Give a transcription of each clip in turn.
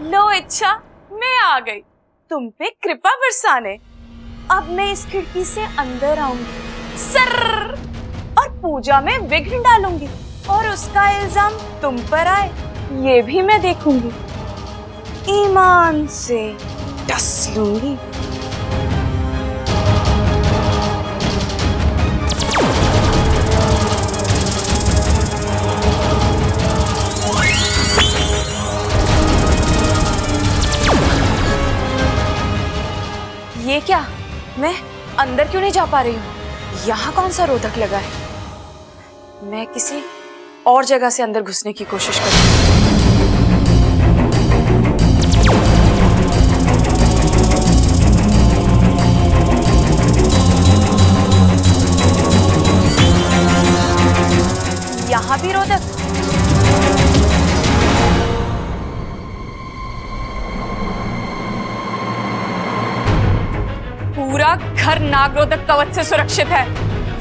लो इच्छा, मैं आ गई तुम पे कृपा बरसाने। अब मैं इस खिड़की से अंदर आऊंगी सर और पूजा में विघ्न डालूंगी और उसका इल्जाम तुम पर आए ये भी मैं देखूंगी। ईमान से डस लूंगी। ये क्या, मैं अंदर क्यों नहीं जा पा रही हूँ? यहाँ कौन सा रोधक लगा है? मैं किसी और जगह से अंदर घुसने की कोशिश करूँ। यहाँ भी रोधक। पूरा घर नागरोधक कवच से सुरक्षित है।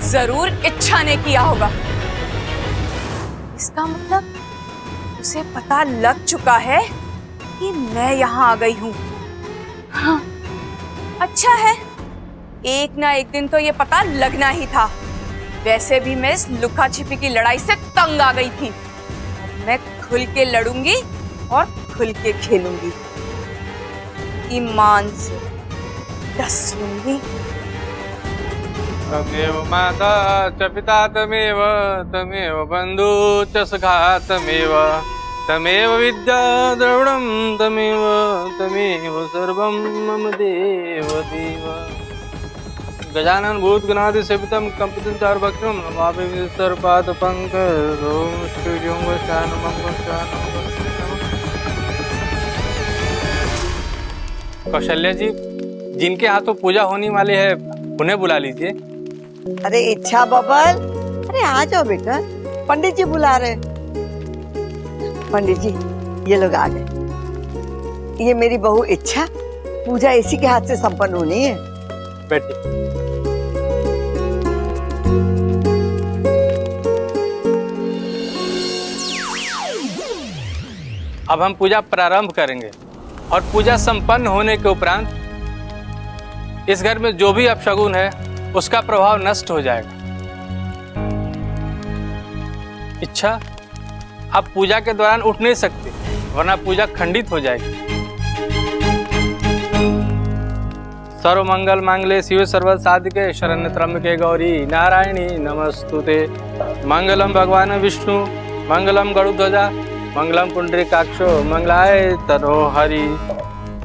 जरूर इच्छा ने किया होगा। इसका मतलब उसे पता लग चुका है कि मैं यहाँ आ गई हूँ। हाँ, अच्छा है, एक ना एक दिन तो ये पता लगना ही था। वैसे भी मैं इस लुका छिपी की लड़ाई से तंग आ गई थी। मैं खुल के लड़ूंगी और खुल के खेलूंगी। ईमान से डस लूंगी। तमेव माता च पिता तमेव तमेव बंधु च सखा तमेव तमेव विद्या द्रविणं तमेव तमेव सर्वं मम देव देव। गजानन भूत गणादि सेवितं कंपितं चारुभक्षं नमामि सर्वपाद पंकजं ओम श्री ओम शानमं शानमं। कौशल्या जी, जिनके हाथों पूजा होने वाली है उन्हें बुला लीजिए। अरे इच्छा बबल, अरे आ जाओ बेटा, पंडित जी बुला रहे। पंडित जी ये लोग आ गए। ये मेरी बहू इच्छा, पूजा इसी के हाथ से संपन्न होनी है। बैठिए। अब हम पूजा प्रारंभ करेंगे और पूजा संपन्न होने के उपरांत इस घर में जो भी अपशगुन है उसका प्रभाव नष्ट हो जाएगा। इच्छा, आप पूजा के दौरान उठ नहीं सकते वरना पूजा खंडित हो जाएगी। सर्व मंगल मांगल्ये शिवे सर्व साधिके शरण्य त्र्यंबके गौरी नारायणी नमस्तुते। मंगलम भगवान विष्णु मंगलम गरुड़ध्वजा मंगलम पुंडरीकाक्षो मंगलाय तनोहरि।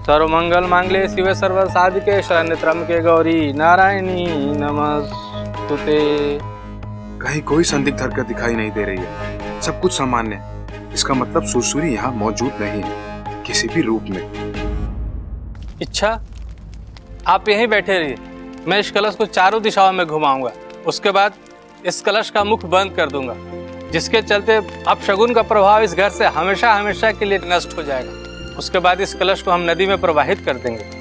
सर्व मंगल मांगल्ये शिवे सर्व साधिके शरण्य त्र्यंबके गौरी नारायणी नमस्तुते। कहीं कोई संदिग्ध हरकत दिखाई नहीं दे रही है, सब कुछ सामान्य है। इसका मतलब सुरसुरी यहाँ मौजूद नहीं है किसी भी रूप में। इच्छा, आप यहीं बैठे रहिए, मैं इस कलश को चारों दिशाओं में घुमाऊंगा। उसके बाद इस कलश का मुख बंद कर दूंगा, जिसके चलते अपशगुन का प्रभाव इस घर से हमेशा हमेशा के लिए नष्ट हो जाएगा। उसके बाद इस कलश को हम नदी में प्रवाहित कर देंगे।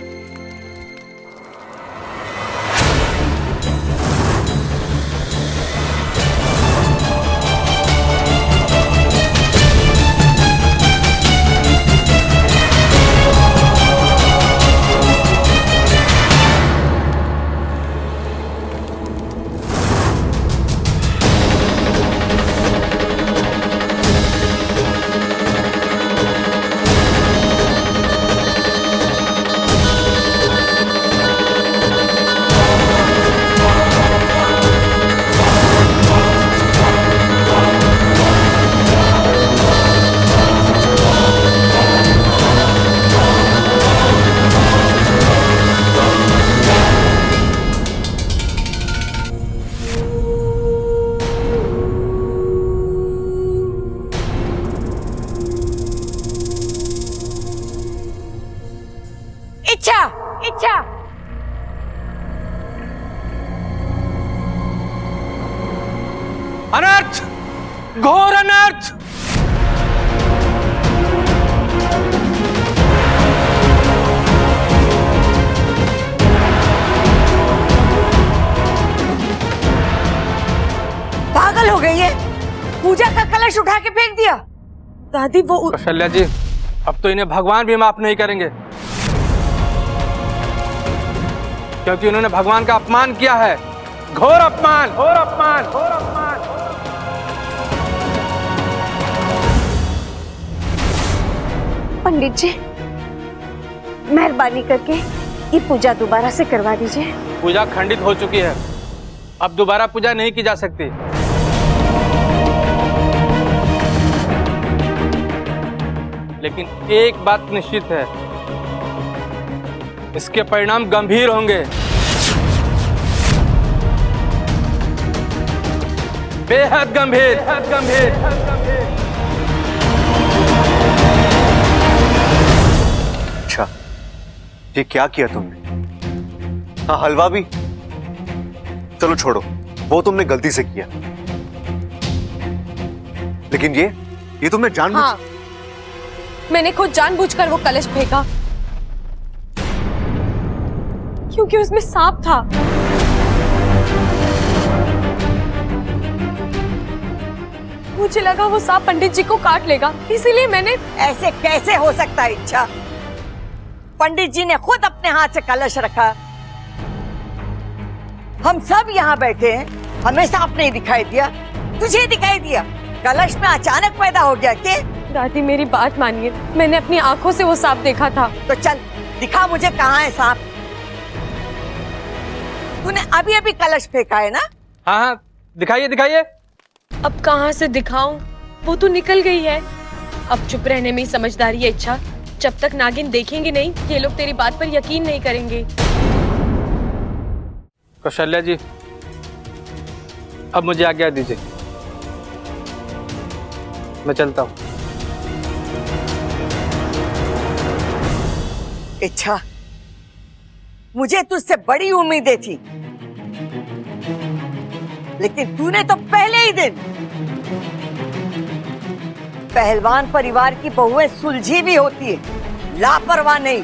इच्छा, इच्छा, अनर्थ, घोर अनर्थ। पागल हो गई है, पूजा का कलश उठा के फेंक दिया। दादी वो कौशल्या जी, अब तो इन्हें भगवान भी माफ नहीं करेंगे, क्योंकि उन्होंने भगवान का अपमान किया है। घोर अपमान, घोर अपमान, घोर अपमान। पंडित जी, मेहरबानी करके ये पूजा दोबारा से करवा दीजिए। पूजा खंडित हो चुकी है, अब दोबारा पूजा नहीं की जा सकती। लेकिन एक बात निश्चित है, इसके परिणाम गंभीर होंगे, बेहद गंभीर, बेहद गंभीर। अच्छा, ये क्या किया तुमने? हाँ, हलवा भी? चलो छोड़ो, वो तुमने गलती से किया, लेकिन ये तुमने जानबूझ। हाँ, मैंने खुद जानबूझकर वो कलश फेंका क्योंकि उसमें सांप था। मुझे लगा वो सांप पंडित जी को काट लेगा, इसीलिए मैंने। ऐसे कैसे हो सकता है इच्छा? पंडित जी ने खुद अपने हाथ से कलश रखा, हम सब यहाँ बैठे हैं, हमें सांप नहीं दिखाई दिया, तुझे दिखाई दिया? कलश में अचानक पैदा हो गया क्या? दादी मेरी बात मानिए, मैंने अपनी आंखों से वो सांप देखा था। तो चल दिखा मुझे, कहाँ है सांप? तूने अभी अभी कलश फेंका है ना? हाँ हाँ, दिखाइए दिखाइए। अब कहाँ से दिखाऊं? वो तो निकल गई है। अब चुप रहने में ही समझदारी है इच्छा। जब तक नागिन देखेंगे नहीं, ये लोग तेरी बात पर यकीन नहीं करेंगे। कौशल्या जी, अब मुझे आज्ञा दीजिए, मैं चलता हूँ। इच्छा, मुझे तुझसे बड़ी उम्मीदें थी, लेकिन तूने तो पहले ही दिन। पहलवान परिवार की बहुएं सुलझी भी होती है, लापरवाह नहीं।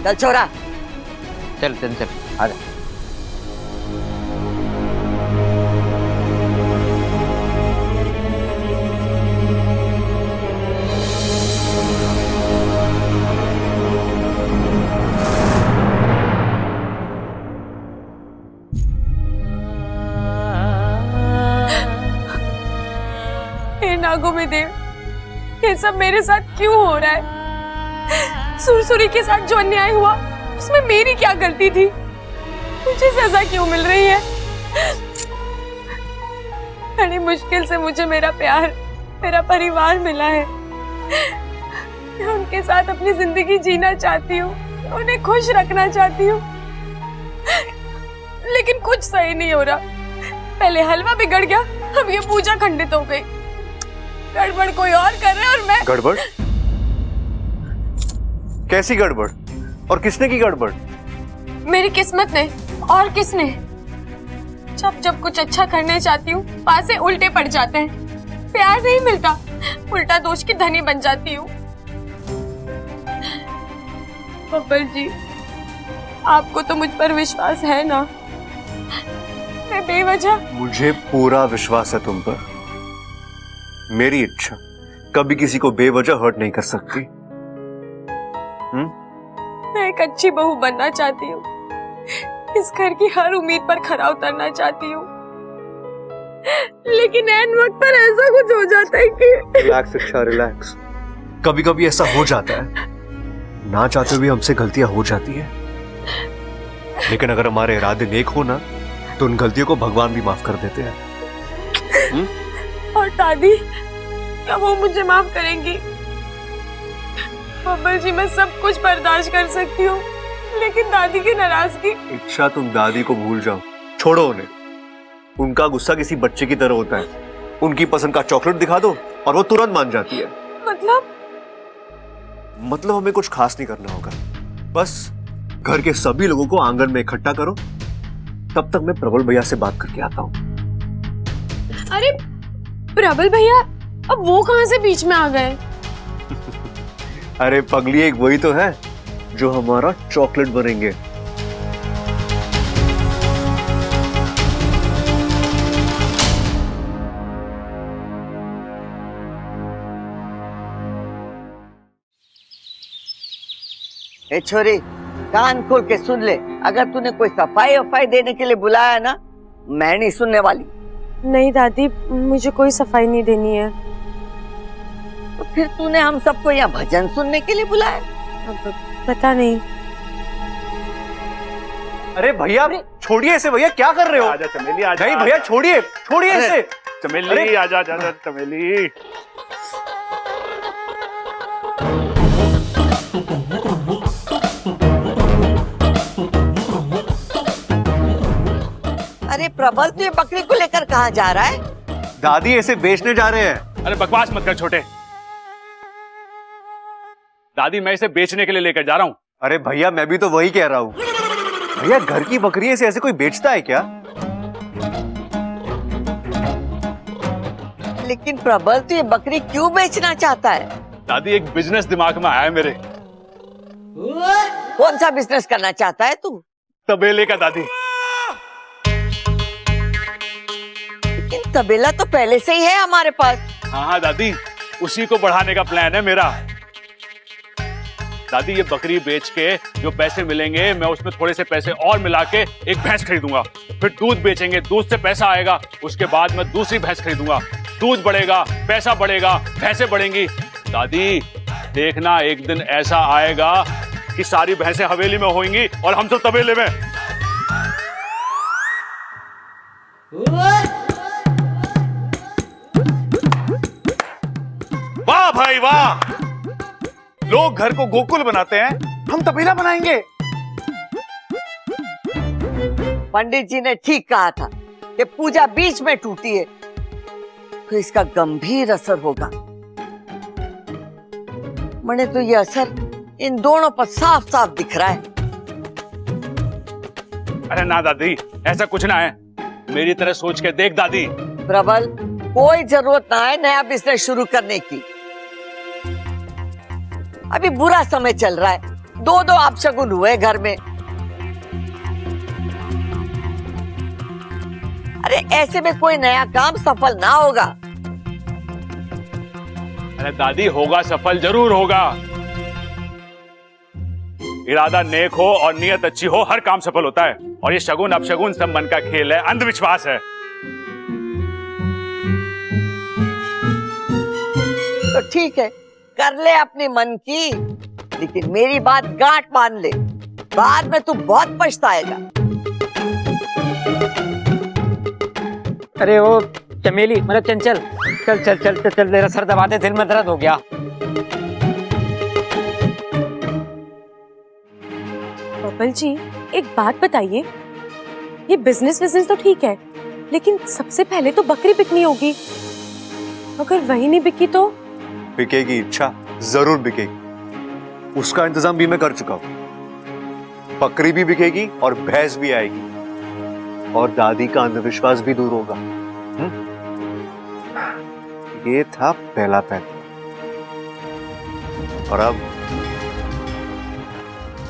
चल छोरा, चल चल चल, आ जा। हे नागों में देव, ये सब मेरे साथ क्यों हो रहा है? सुरसुरी के साथ जो अन्याय हुआ, उसमें मेरी क्या गलती थी? मुझे सजा क्यों मिल रही है? बड़ी मुश्किल से मुझे मेरा प्यार, मेरा परिवार मिला है। मैं उनके साथ अपनी जिंदगी जीना चाहती हूँ, उन्हें खुश रखना चाहती हूँ, लेकिन कुछ सही नहीं हो रहा। पहले हलवा बिगड़ गया, अब ये पूजा खंडित हो गई। गड़बड़ कोई और कर रहा है और मैं। गड़बड़? कैसी गड़बड़? और किसने की गड़बड़? मेरी किस्मत ने। और किसने? जब जब कुछ अच्छा करने चाहती हूँ, पासे उल्टे पड़ जाते हैं। प्यार नहीं मिलता, उल्टा दोष की धनी बन जाती हूँ। बब्बर जी, आपको तो मुझ पर विश्वास है ना? मैं बेवजह। मुझे पूरा विश्वास है तुम पर। मेरी इच्छा कभी किसी को बेवजह हर्ट नहीं कर सकती। मैं एक अच्छी बहू बनना चाहती हूँ, इस घर की हर उम्मीद पर खरा उतरना चाहती हूँ, लेकिन ऐन वक्त पर ऐसा कुछ हो जाता है कि। रिलैक्स इच्छा, रिलैक्स। कभी कभी ऐसा हो जाता है, ना चाहते हुए हमसे गलतियां हो जाती है, लेकिन अगर हमारे इरादे नेक हो ना, तो उन गलतियों को भगवान भी माफ कर देते हैं। और दादी, क्या वो मुझे माफ करेंगी? बब्बर जी, मैं सब कुछ बर्दाश्त कर सकती हूँ, लेकिन दादी की नाराजगी। इच्छा, तुम दादी को भूल जाओ, छोड़ो उन्हें। उनका गुस्सा किसी बच्चे की तरह होता है। उनकी पसंद का चॉकलेट दिखा दो और वो तुरंत मान जाती है। मतलब हमें कुछ खास नहीं करना होगा, बस घर के सभी लोगों को आंगन में इकट्ठा करो। तब तक मैं प्रबल भैया से बात करके आता हूँ। अरे प्रबल भैया, अब वो कहां से बीच में आ गए? अरे पगली, एक वही तो है जो हमारा चॉकलेट बनेंगे। ए छोरी, कान खोल के सुन ले, अगर तूने कोई सफाई वफाई देने के लिए बुलाया ना, मैं नहीं सुनने वाली। नहीं दादी, मुझे कोई सफाई नहीं देनी है। तो फिर तूने हम सबको यहाँ भजन सुनने के लिए बुलाया? अब पता नहीं। अरे भैया छोड़िए इसे, भैया क्या कर रहे हो? आजा चमेली, आजा। नहीं भैया छोड़िए, छोड़िए इसे। चमेली आजा, आजा, आजा चमेली। अरे प्रबल, तू ये बकरी को लेकर कहाँ जा रहा है? दादी इसे बेचने जा रहे हैं। अरे बकवास मत कर छोटे। दादी, मैं इसे बेचने के लिए लेकर जा रहा हूँ। अरे भैया मैं भी तो वही कह रहा हूँ। भैया घर की बकरी से ऐसे कोई बेचता है क्या? लेकिन प्रबल, तू ये बकरी क्यों बेचना चाहता है? दादी, एक बिजनेस दिमाग में आया है मेरे। कौन सा बिजनेस करना चाहता है तू? तबेले का दादी। लेकिन तबेला तो पहले से ही है हमारे पास। हाँ हाँ दादी, उसी को बढ़ाने का प्लान है मेरा। दादी, ये बकरी बेच के जो पैसे मिलेंगे, मैं उसमें थोड़े से पैसे और मिला के एक भैंस खरीदूंगा। फिर दूध बेचेंगे, दूध से पैसा आएगा। उसके बाद मैं दूसरी भैंस खरीदूंगा, दूध बढ़ेगा, पैसा बढ़ेगा, भैंसें बढ़ेंगी। दादी देखना, एक दिन ऐसा आएगा कि सारी भैंसें हवेली में होंगी और हम सब तबेले में। वाह भाई वाह, लोग घर को गोकुल बनाते हैं, हम तबेला बनाएंगे। पंडित जी ने ठीक कहा था कि पूजा बीच में टूटी है तो इसका गंभीर असर होगा। मने तो ये असर इन दोनों पर साफ साफ दिख रहा है। अरे ना दादी, ऐसा कुछ ना है। मेरी तरह सोच के देख दादी। प्रबल, कोई जरूरत ना है नया बिजनेस शुरू करने की। अभी बुरा समय चल रहा है, दो दो अपशगुन हुए घर में। अरे ऐसे में कोई नया काम सफल ना होगा। अरे दादी, होगा सफल, जरूर होगा। इरादा नेक हो और नियत अच्छी हो, हर काम सफल होता है। और ये शगुन अपशगुन सब मन का खेल है, अंधविश्वास है। तो ठीक है, कर ले अपने मन की, लेकिन मेरी बात गांठ बांध ले, बाद में तू बहुत पछताएगा। अरे वो चमेली, मतलब चंचल, चल चल चल चल चल, मेरा सर दबा दे, दिल में दर्द हो गया। बबल जी, एक बात बताइए, ये बिजनेस तो ठीक है, लेकिन सबसे पहले तो बकरी बिकनी होगी। अगर वही नहीं बिकी तो? बिकेगी, इच्छा जरूर बिकेगी। उसका इंतजाम भी मैं कर चुका हूं। बकरी भी बिकेगी और भैंस भी आएगी और दादी का अंधविश्वास भी दूर होगा। ये था पहला पैंतरा और अब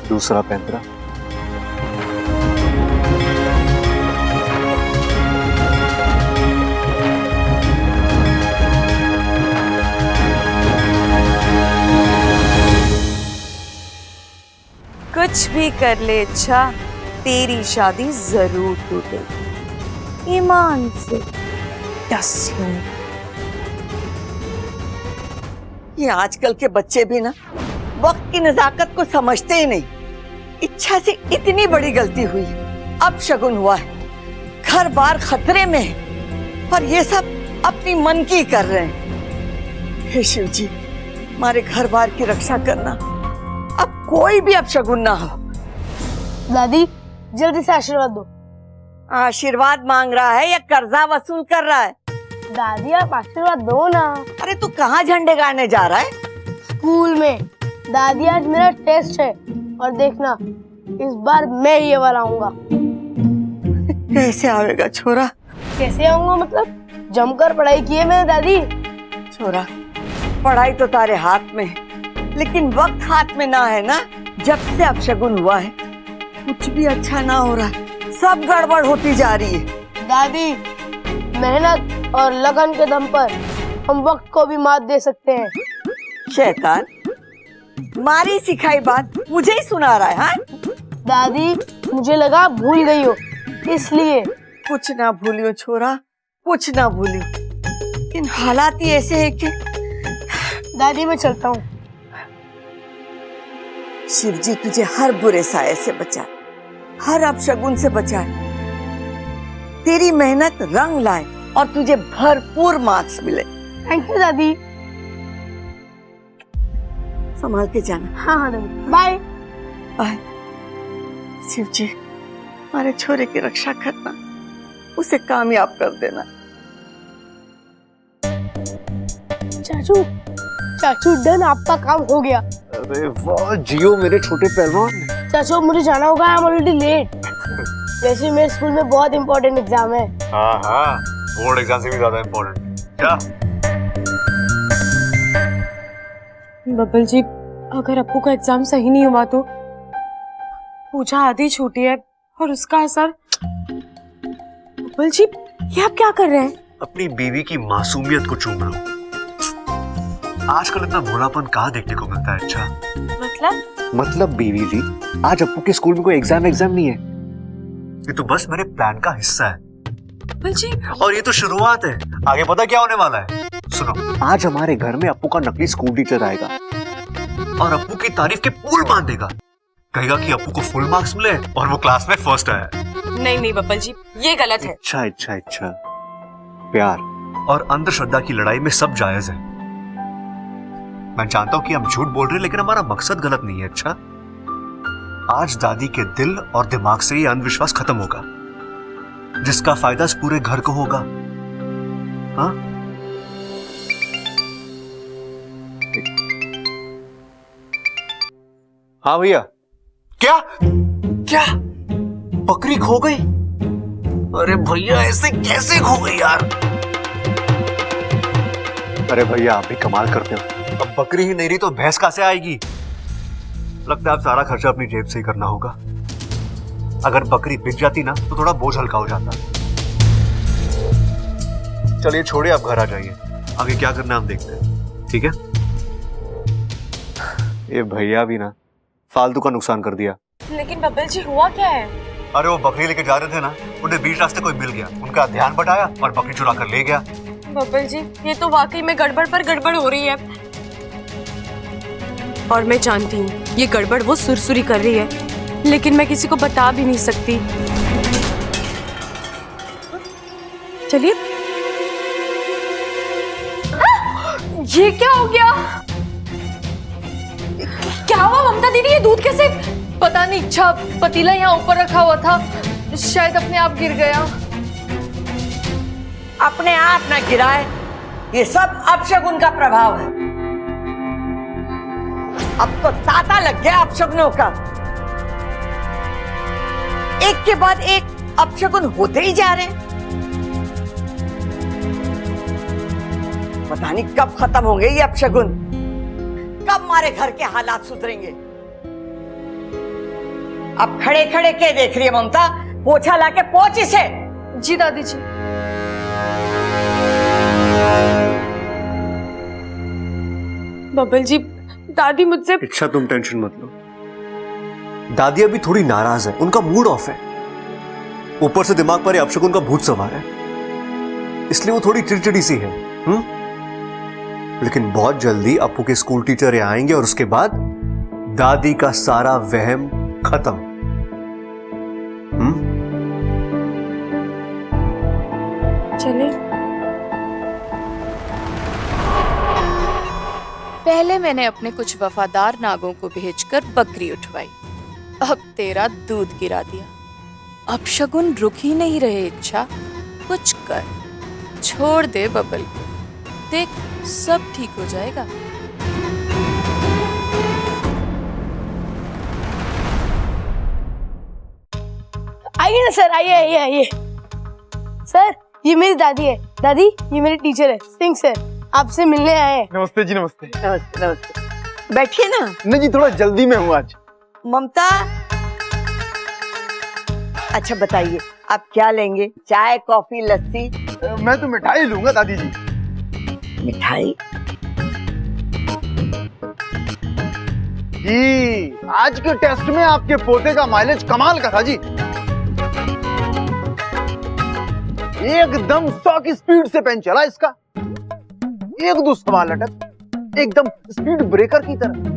दूसरा पैंतरा। कुछ भी कर ले इच्छा, तेरी शादी जरूर टूटेगी, ईमान से 10 लूं। ये आजकल के बच्चे भी ना वक्त की नजाकत को समझते ही नहीं। इच्छा से इतनी बड़ी गलती हुई, अब शगुन हुआ है, घर बार खतरे में है, और ये सब अपनी मन की कर रहे हैं। हे शिव जी, हमारे घर बार की रक्षा करना, अब कोई भी अपशगुन ना हो। दादी, जल्दी से आशीर्वाद दो। आशीर्वाद मांग रहा है या कर्जा वसूल कर रहा है? दादी, आप आशीर्वाद दो ना। अरे तू कहाँ झंडे गाड़ने जा रहा है? स्कूल में। दादी, आज मेरा टेस्ट है और देखना, इस बार मैं ये वाला आऊंगा। कैसे आवेगा छोरा? कैसे आऊंगा मतलब? जमकर पढ़ाई की है मैंने दादी। छोरा, पढ़ाई तो तारे हाथ में है, लेकिन वक्त हाथ में ना है ना। जब से अपशगुन हुआ है, कुछ भी अच्छा ना हो रहा है, सब गड़बड़ होती जा रही है। दादी, मेहनत और लगन के दम पर हम वक्त को भी मात दे सकते हैं। शैतान, मारी सिखाई बात मुझे ही सुना रहा है। हाँ, दादी मुझे लगा भूल गई हो, इसलिए। कुछ ना भूलियो छोरा, कुछ ना भूलियो, लेकिन हालात ही ऐसे है कि दादी मैं चलता हूँ। शिव जी तुझे हर बुरे साये से बचाए, हर अपशगुन से बचाए, तेरी मेहनत रंग लाए और तुझे भरपूर मार्क्स मिले। थैंक यू दादी। संभाल के जाना। हाँ हाँ दादी, बाय। बाय। शिव जी हमारे छोरे की रक्षा करना, उसे कामयाब कर देना। चाचू चाचू डन, आपका काम हो गया। अरे वाह जियो मेरे छोटे पहलवान। चाचू मुझे जाना होगा, आई एम ऑलरेडी लेट। वैसे मेरे स्कूल में बहुत इंपॉर्टेंट एग्जाम है। हाँ हाँ, बोर्ड एग्जाम से भी ज्यादा इम्पोर्टेंट। क्या? बबल जी, अगर अप्पू का एग्जाम सही नहीं हुआ तो पूजा आधी छूटी है और उसका असर। बबल जी, ये आप क्या कर रहे हैं? अपनी बीवी की मासूमियत को चूम रहा हूँ। आजकल इतना भोलापन कहाँ देखने को मिलता है। अच्छा मतलब बीवी जी, आज अप्पू के स्कूल में कोई एग्जाम नहीं है, ये तो बस मेरे प्लान का हिस्सा है। बबल जी, और ये तो शुरुआत है, आगे पता क्या होने वाला है। सुनो, आज हमारे घर में अप्पू का नकली स्कूल टीचर आएगा और अप्पू की तारीफ के पुल बांध देगा। कहेगा कि अप्पू को फुल मार्क्स मिले और वो क्लास में फर्स्ट आया। नहीं बबल जी, ये गलत है। अच्छा प्यार और अंधश्रद्धा की लड़ाई में सब जायज है। मैं जानता हूं कि हम झूठ बोल रहे हैं, लेकिन हमारा मकसद गलत नहीं है। अच्छा, आज दादी के दिल और दिमाग से ये अंधविश्वास खत्म होगा, जिसका फायदा इस पूरे घर को होगा। हाँ? हाँ भैया। क्या बकरी खो गई? अरे भैया ऐसे कैसे खो गई यार? अरे भैया आप भी कमाल करते हो, अब बकरी ही नहीं रही तो भैंस कहां से आएगी? लगता है आप सारा खर्चा अपनी जेब से ही करना होगा। अगर बकरी बिक जाती ना तो थोड़ा बोझ हल्का हो जाता। चलिए छोड़िए, आप घर आ जाइए, आगे क्या करना हम देखते हैं। ठीक है? ये भैया भी ना फालतू का नुकसान कर दिया। लेकिन बबल जी, हुआ क्या है? अरे वो बकरी लेके जा रहे थे ना, उन्हें बीच रास्ते कोई मिल गया, उनका ध्यान बटाया और बकरी चुरा कर ले गया। बबल जी, ये तो वाकई में गड़बड़ पर गड़बड़ हो रही है। और मैं जानती हूँ ये गड़बड़ वो सुरसुरी कर रही है, लेकिन मैं किसी को बता भी नहीं सकती। चलिए। ये क्या हो गया? क्या हुआ ममता दीदी, ये दूध कैसे? पता नहीं, अच्छा पतीला यहाँ ऊपर रखा हुआ था, शायद अपने आप गिर गया। अपने आप ना गिराए, ये सब अपशगुन का प्रभाव है। अब तो तांता लग गया अपशगुनों का, एक के बाद एक अपशगुन होते ही जा रहे हैं। पता नहीं कब खत्म होंगे ये अपशगुन, कब हमारे घर के हालात सुधरेंगे। अब खड़े खड़े के देख रही है ममता, पोछा लाके पोंछ इसे। जी दादी जी। बबल जी, दादी मुझसे। अच्छा तुम टेंशन मत लो, दादी अभी थोड़ी नाराज है, उनका मूड ऑफ है, ऊपर से दिमाग पर अपशगुन का भूत सवार है, इसलिए वो थोड़ी चिड़चिड़ी सी है। लेकिन बहुत जल्दी अप्पू के स्कूल टीचर यहाँ आएंगे और उसके बाद दादी का सारा वहम खत्म। चले। पहले मैंने अपने कुछ वफादार नागों को भेजकर बकरी उठवाई, अब तेरा दूध गिरा दिया। अब शगुन रुक ही नहीं रहे। इच्छा कुछ कर, छोड़ दे बबल को, देख सब ठीक हो जाएगा। आइए ना सर, आइए। सर ये मेरी दादी है। दादी ये मेरी टीचर है, सिंह सर, आपसे मिलने आए हैं। नमस्ते जी, नमस्ते। नमस्ते नमस्ते, बैठिए ना। नहीं जी, थोड़ा जल्दी में हूँ आज। ममता, अच्छा बताइए आप क्या लेंगे, चाय कॉफी लस्सी? मैं तो मिठाई लूंगा दादी जी। मिठाई? जी, आज के टेस्ट में आपके पोते का माइलेज कमाल का था जी। एकदम 100 की स्पीड से पेन चला इसका। एक दो सवाल अटक एकदम स्पीड ब्रेकर की तरह।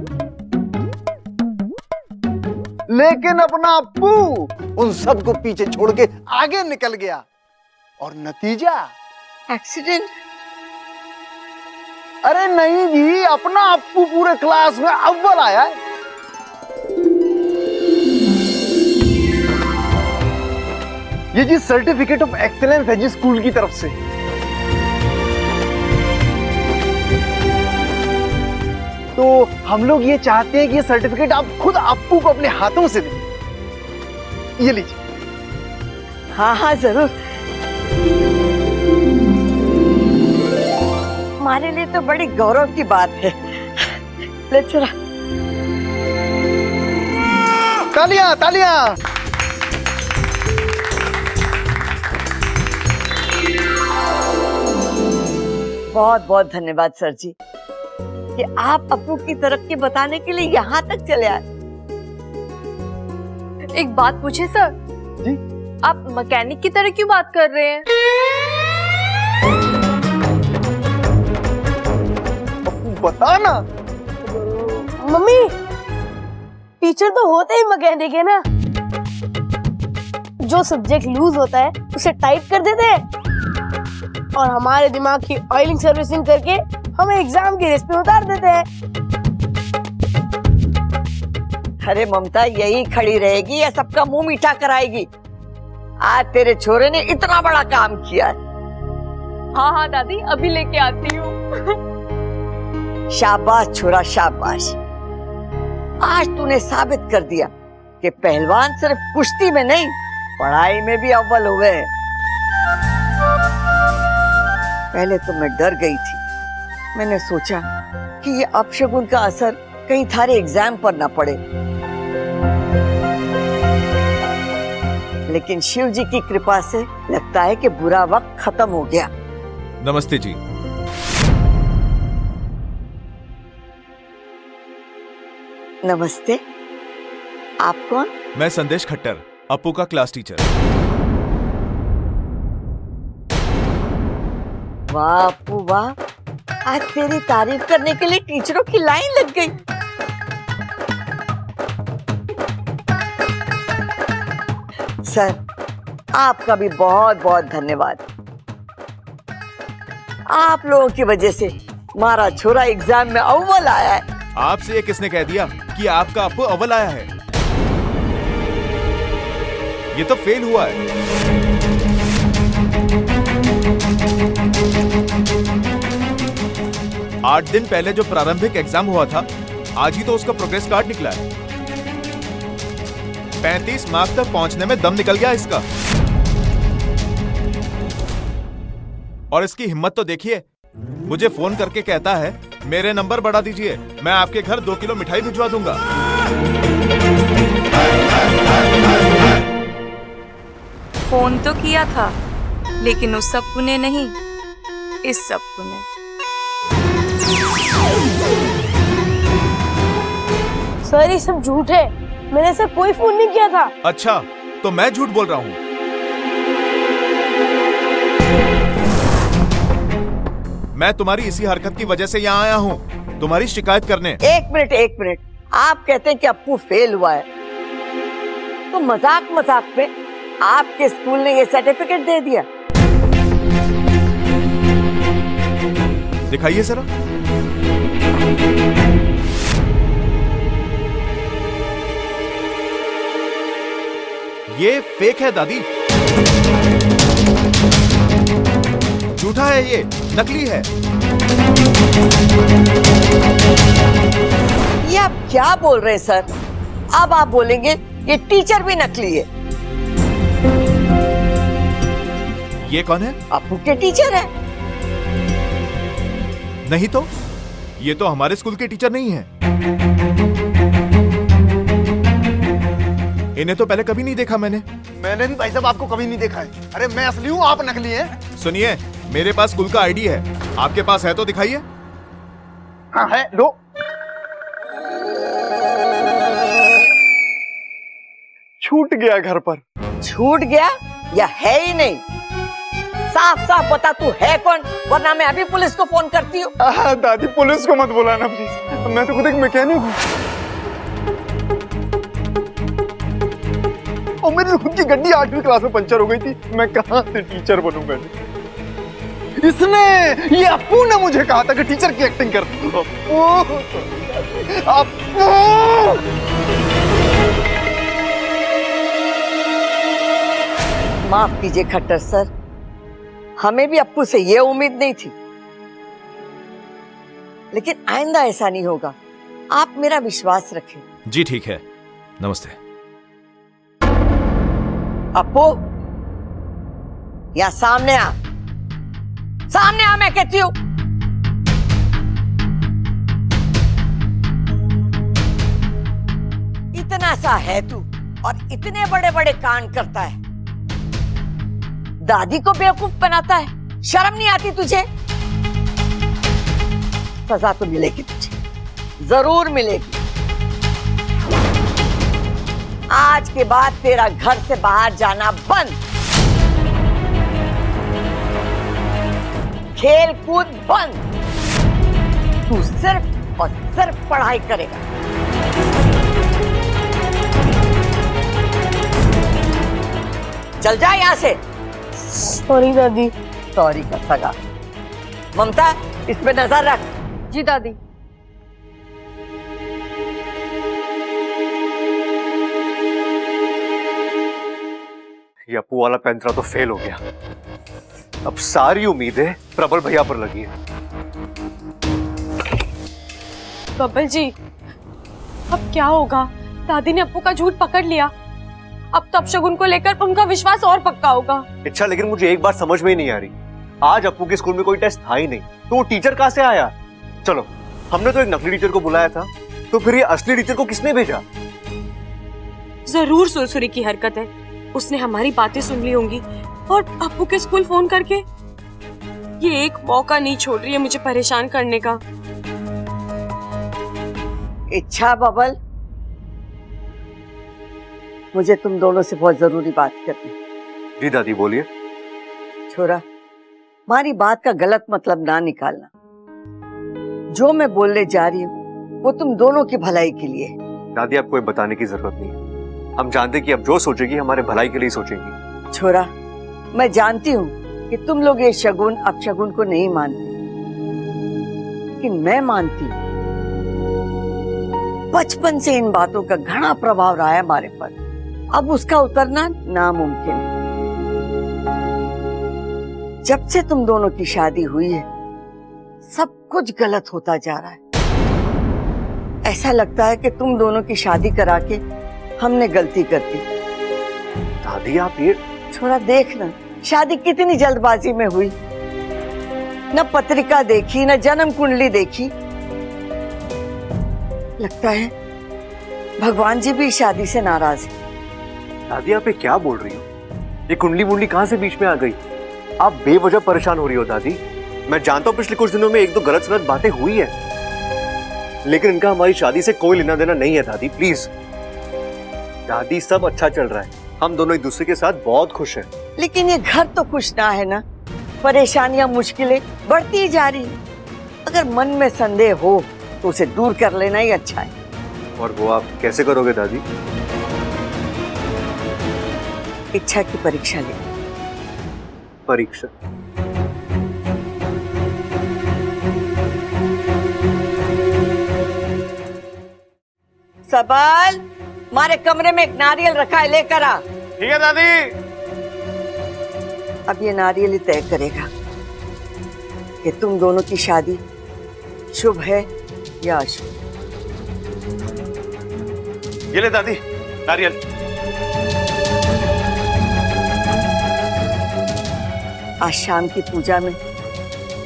लेकिन अपना अप्पू उन सबको पीछे छोड़ के आगे निकल गया और नतीजा एक्सीडेंट? अरे नहीं जी, अपना अप्पू पूरे क्लास में अव्वल आया है। ये जी सर्टिफिकेट ऑफ एक्सीलेंस है जी स्कूल की तरफ से। तो हम लोग ये चाहते हैं कि ये सर्टिफिकेट आप खुद अप्पू को अपने हाथों से दें। ये लीजिए। हाँ हाँ जरूर। हमारे लिए तो बड़ी गौरव की बात है। ले चला। तालियां तालियां। बहुत बहुत धन्यवाद सर जी कि आप अप्पू की तरक्की बताने के लिए यहाँ तक चले आए। एक बात पूछे सर? जी? आप मैकेनिक की तरह क्यों बात कर रहे हैं? बता ना। मम्मी, टीचर तो होते ही मैकेनिक है ना। जो सब्जेक्ट लूज होता है उसे टाइट कर देते हैं और हमारे दिमाग की ऑयलिंग सर्विसिंग करके हमें एग्जाम की रेस पे उतार देते हैं। अरे ममता यही खड़ी रहेगी या सबका मुंह मीठा कराएगी? आज तेरे छोरे ने इतना बड़ा काम किया है। हाँ हाँ दादी, अभी लेके आती हूँ। शाबाश छोरा शाबाश। आज तूने साबित कर दिया कि पहलवान सिर्फ कुश्ती में नहीं पढ़ाई में भी अव्वल हुए हैं। पहले तो मैं डर गई थी। मैंने सोचा कि ये अपशगुन का असर कहीं थारे एग्जाम पर ना पड़े, लेकिन शिव जी की कृपा से लगता है कि बुरा वक्त खत्म हो गया। नमस्ते जी। नमस्ते। आप कौन? मैं संदेश खट्टर, अप्पू का क्लास टीचर। वाह अप्पू वाह, आज तेरी तारीफ करने के लिए टीचरों की लाइन लग गई। सर आपका भी बहुत बहुत धन्यवाद। आप लोगों की वजह से हमारा छोरा एग्जाम में अव्वल आया है। आपसे ये किसने कह दिया कि आपका अप्पू अव्वल आया है? ये तो फेल हुआ है। आठ दिन पहले जो प्रारंभिक एग्जाम हुआ था, आज ही तो उसका प्रोग्रेस कार्ड निकला है। 35 मार्क तक पहुंचने में दम निकल गया इसका। और इसकी हिम्मत तो देखिए, मुझे फोन करके कहता है मेरे नंबर बढ़ा दीजिए, मैं आपके घर 2 किलो मिठाई भिजवा दूंगा। फोन तो किया था, लेकिन उस सप्पू ने नहीं, इस सप्पू ने। सर ये सब झूठ है, मैंने ऐसा कोई फोन नहीं किया था। अच्छा, तो मैं झूठ बोल रहा हूँ। मैं तुम्हारी इसी हरकत की वजह से यहाँ आया हूँ, तुम्हारी शिकायत करने। एक मिनट, आप कहते हैं कि अप्पू फेल हुआ है, तो मजाक मजाक में आपके स्कूल ने ये सर्टिफिकेट दे दिया। दिखाइए जरा। ये फेक है दादी, झूठा है, ये नकली है। ये आप क्या बोल रहे हैं सर? अब आप बोलेंगे ये टीचर भी नकली है। ये कौन है? अप्पू के टीचर है। नहीं तो, ये तो हमारे स्कूल के टीचर नहीं है। इन्हें तो पहले कभी नहीं देखा मैंने। मैंने भी भाई साहब आपको कभी नहीं देखा है। अरे मैं असली हूँ, आप नकली हैं। सुनिए, मेरे पास स्कूल का आईडी है, आपके पास है तो दिखाइए। हाँ है, लो। छूट गया घर पर। छूट गया या है ही नहीं? साफ साफ बता तू है कौन, वरना मैं अभी पुलिस को फोन करती हूँ। दादी पुलिस को मत बुलाना प्लीज, मैं तो खुद एक मैकेनिक हूँ और मेरी खुद की गड्डी 8वीं क्लास में पंचर हो गई थी। मैं कहाँ से टीचर बनूंगा? इसने, ये अप्पू ने मुझे कहा था कि टीचर की एक्टिंग कर। अप्पू माफ कीजिए खट्टर सर, हमें भी अप्पू से ये उम्मीद नहीं थी, लेकिन आइंदा ऐसा नहीं होगा, आप मेरा विश्वास रखें। जी ठीक है, नमस्ते। अप्पू या सामने आ, सामने आ मैं कहती हूं। इतना सा है तू और इतने बड़े बड़े कांड करता है, दादी को बेवकूफ बनाता है, शर्म नहीं आती तुझे? सजा तो मिलेगी तुझे, जरूर मिलेगी। आज के बाद तेरा घर से बाहर जाना बंद, खेल कूद बंद, तू सिर्फ और सिर्फ पढ़ाई करेगा। चल जा यहां से। सॉरी दादी। सॉरी का सगा। ममता, इस पे नजर रख। जी दादी। ये अप्पू वाला पैंतरा तो फेल हो गया। अब सारी उम्मीदें प्रबल भैया पर लगी है। बब्बल जी, अब क्या होगा? दादी ने अप्पू का झूठ पकड़ लिया, अब तो अपशगुन को लेकर उनका विश्वास और पक्का होगा। अच्छा, लेकिन मुझे एक बात समझ में ही नहीं आ रही, आज अप्पू के स्कूल में कोई टेस्ट था ही नहीं, तो वो टीचर कहां से आया? चलो, हमने तो एक नकली टीचर को बुलाया था, तो फिर ये असली टीचर को किसने भेजा? जरूर सुरसुरी की हरकत है, उसने हमारी बातें सुन ली होंगी और अप्पू के स्कूल फोन करके। ये एक मौका नहीं छोड़ रही है मुझे परेशान करने का। इच्छा बबल, मुझे तुम दोनों से बहुत जरूरी बात करनी। जी दादी बोलिए। छोरा, हमारी बात का गलत मतलब ना निकालना, जो मैं बोलने जा रही हूँ वो तुम दोनों की भलाई के लिए। दादी, आपको ये बताने की जरूरत नहीं है, हम जानते कि अब जो सोचेगी हमारे भलाई के लिए सोचेगी। छोरा, मैं जानती हूँ कि तुम लोग ये शगुन अपशगुन को नहीं मानते, लेकिन मैं मानती हूँ। बचपन से इन बातों का घना प्रभाव रहा है हमारे पर, अब उसका उतरना नामुमकिन है। जब से तुम दोनों की शादी हुई है, सब कुछ गलत होता जा रहा है। ऐसा लगता है कि तुम दोनों की शादी करा के हमने गलती कर दी। दादी, आप ये थोड़ा देखना, शादी कितनी जल्दबाजी में हुई, न पत्रिका देखी न जन्म कुंडली देखी। लगता है भगवान जी भी शादी से नाराज है। दादी, आप ये क्या बोल रही हो? ये कुंडली मुंडली कहां से बीच में आ गई? आप बेवजह परेशान हो रही हो दादी। मैं जानता हूँ पिछले कुछ दिनों में एक दो गलत सलत बातें हुई है, लेकिन इनका हमारी शादी से कोई लेना देना नहीं है दादी, प्लीज। दादी, सब अच्छा चल रहा है, हम दोनों एक दूसरे के साथ बहुत खुश हैं। लेकिन ये घर तो खुश ना है ना, परेशानियां मुश्किलें बढ़ती जा रही। अगर मन में संदेह हो तो उसे दूर कर लेना ही अच्छा है। और वो आप कैसे करोगे दादी? इच्छा की परीक्षा ले। परीक्षा? सबल, हमारे कमरे में एक नारियल रखा है, लेकर आ। ठीक है दादी। अब ये नारियल ही तय करेगा कि तुम दोनों की शादी शुभ है या अशुभ। ये ले दादी, नारियल। आज शाम की पूजा में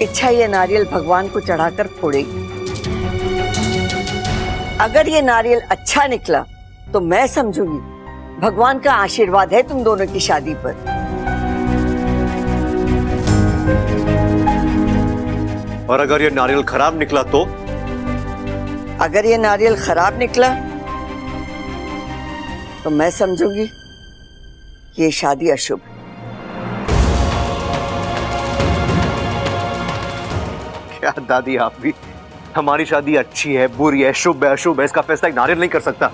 इच्छा ये नारियल भगवान को चढ़ाकर फोड़ेगी। अगर ये नारियल अच्छा निकला तो मैं समझूंगी भगवान का आशीर्वाद है तुम दोनों की शादी पर। और अगर ये नारियल खराब निकला तो? अगर ये नारियल खराब निकला तो मैं समझूंगी कि ये शादी अशुभ है। क्या दादी आप भी, हमारी शादी अच्छी है बुरी है शुभ है अशुभ है इसका फैसला एक नारियल नहीं कर सकता।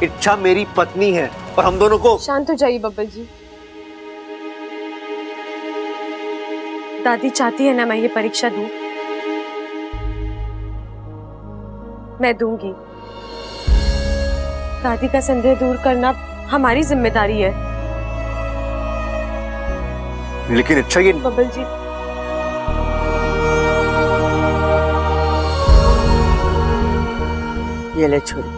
इच्छा मेरी पत्नी है और हम दोनों को। शांत हो जाइए बब्बल जी। दादी चाहती है ना मैं ये परीक्षा दूं, मैं दूंगी। दादी का संदेह दूर करना हमारी जिम्मेदारी है। लेकिन इच्छा ये बब्बल जी, ये ले छोड़ी,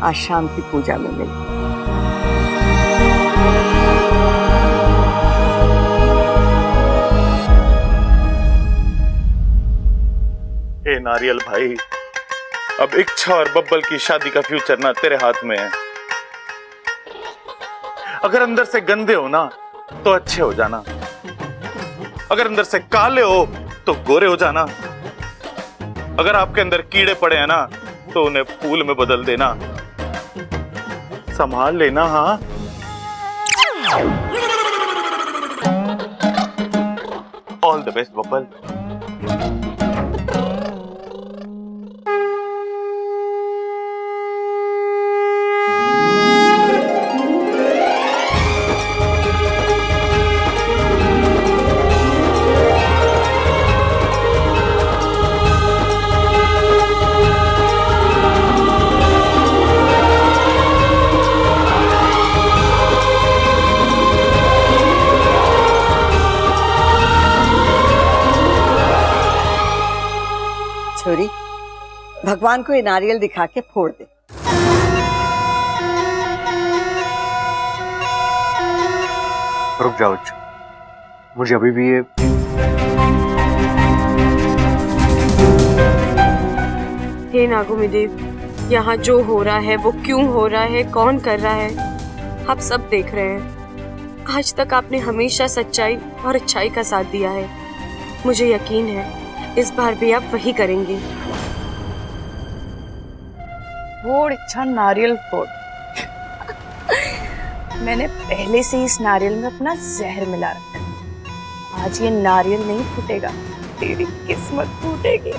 आज शाम की पूजा में मिल। हे नारियल भाई, अब इच्छा और बब्बल की शादी का फ्यूचर ना तेरे हाथ में है। अगर अंदर से गंदे हो ना तो अच्छे हो जाना, अगर अंदर से काले हो तो गोरे हो जाना, अगर आपके अंदर कीड़े पड़े हैं ना तो उन्हें फूल में बदल देना। संभाल लेना। हाँ, ऑल द बेस्ट बब्बल। छोरी, भगवान को ये नारियल दिखा के फोड़ दे। रुक जाओ, मुझे अभी भी ये हे नागुमी देव, यहाँ जो हो रहा है वो क्यों हो रहा है, कौन कर रहा है, आप सब देख रहे हैं। आज तक आपने हमेशा सच्चाई और अच्छाई का साथ दिया है। मुझे यकीन है इस बार भी आप वही करेंगे। फोड़ इच्छा नारियल फोड़। मैंने पहले से इस नारियल में अपना जहर मिला रखा है। आज ये नारियल नहीं फूटेगा, तेरी किस्मत फूटेगी।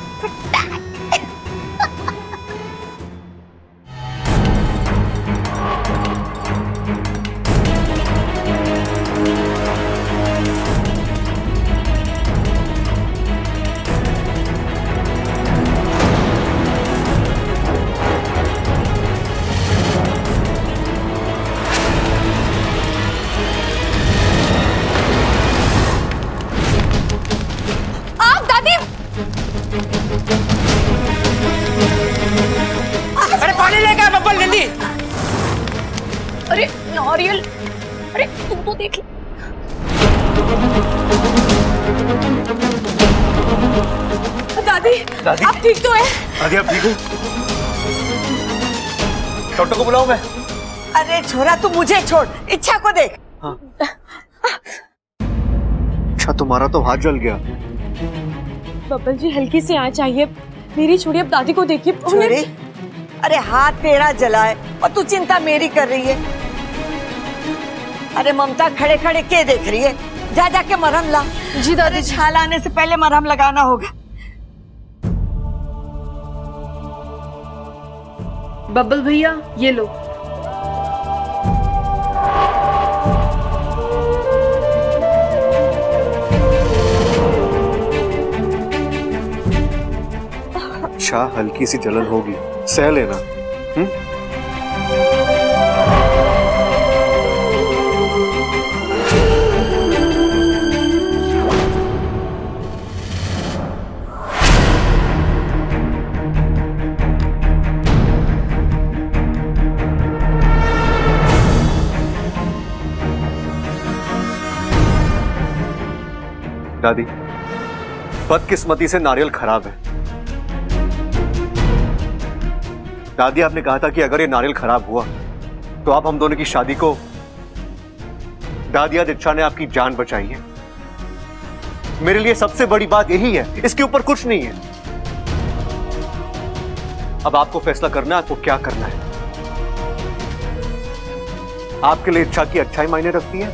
अरे पानी लेके आ बब्बल जल्दी। अरे नारियल, अरे तुम तो देख। दादी, दादी? आप ठीक तो है? दादी आप ठीक हो? डॉक्टर को बुलाऊं मैं? अरे छोरा, तू मुझे छोड़, इच्छा को देख। हाँ। अच्छा, तुम्हारा तो हाथ जल गया। बब्बल जी हल्की सी आंच आई है, मेरी छोड़ी, अब दादी को देखिए। छोरी, अरे हाथ तेरा जला है और तू चिंता मेरी कर रही है। अरे ममता खड़े खड़े क्या देख रही है? जा जाके मरहम ला। जी दादी। अरे छाल आने से पहले मरहम लगाना होगा। बब्बल भैया ये लो। अच्छा, हल्की सी जलन होगी, सह लेना। दादी, बदकिस्मती से नारियल खराब है। दादी, आपने कहा था कि अगर ये नारियल खराब हुआ तो आप हम दोनों की शादी को। दादी, आज इच्छा ने आपकी जान बचाई है। मेरे लिए सबसे बड़ी बात यही है, इसके ऊपर कुछ नहीं है। अब आपको फैसला करना है आपको क्या करना है। आपके लिए इच्छा की अच्छाई मायने रखती है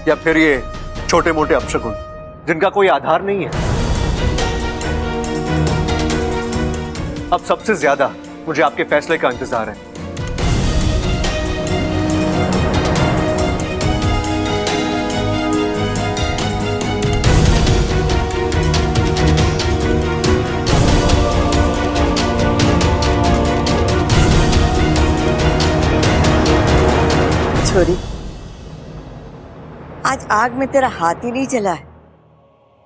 या फिर ये छोटे मोटे अपशगुन जिनका कोई आधार नहीं है। अब सबसे ज्यादा मुझे आपके फैसले का इंतजार है। छोरी, आज आग में तेरा हाथ ही नहीं जला है,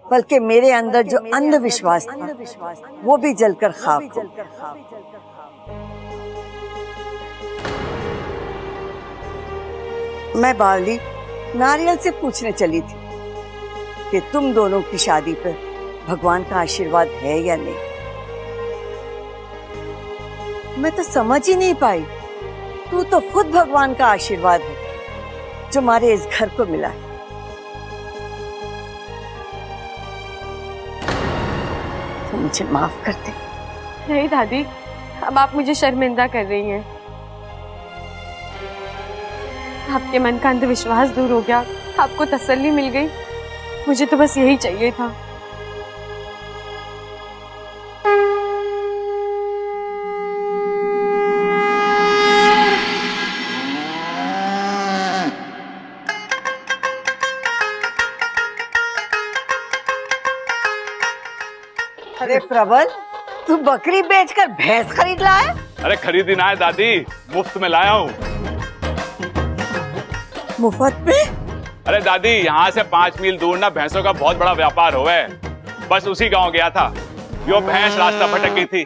बल्कि मेरे अंदर जो अंधविश्वास था वो भी जलकर खाक हो। मैं बावली नारियल से पूछने चली थी कि तुम दोनों की शादी पर भगवान का आशीर्वाद है या नहीं। मैं तो समझ ही नहीं पाई, तू तो खुद भगवान का आशीर्वाद है जो हमारे इस घर को मिला है। तो मुझे माफ कर दे। नहीं दादी, अब आप मुझे शर्मिंदा कर रही हैं। आपके मन का अंधविश्वास दूर हो गया, आपको तसल्ली मिल गई। मुझे तो बस यही चाहिए था। अरे प्रबल, तू बकरी बेचकर भैंस खरीद लाया? अरे खरीदी ना है दादी, मुफ्त में लाया हूँ। मुफ्त में? अरे दादी, यहाँ से 5 मील दूर ना भैंसों का बहुत बड़ा व्यापार हो है। बस उसी गांव गया था, यो भैंस रास्ता भटक गई थी,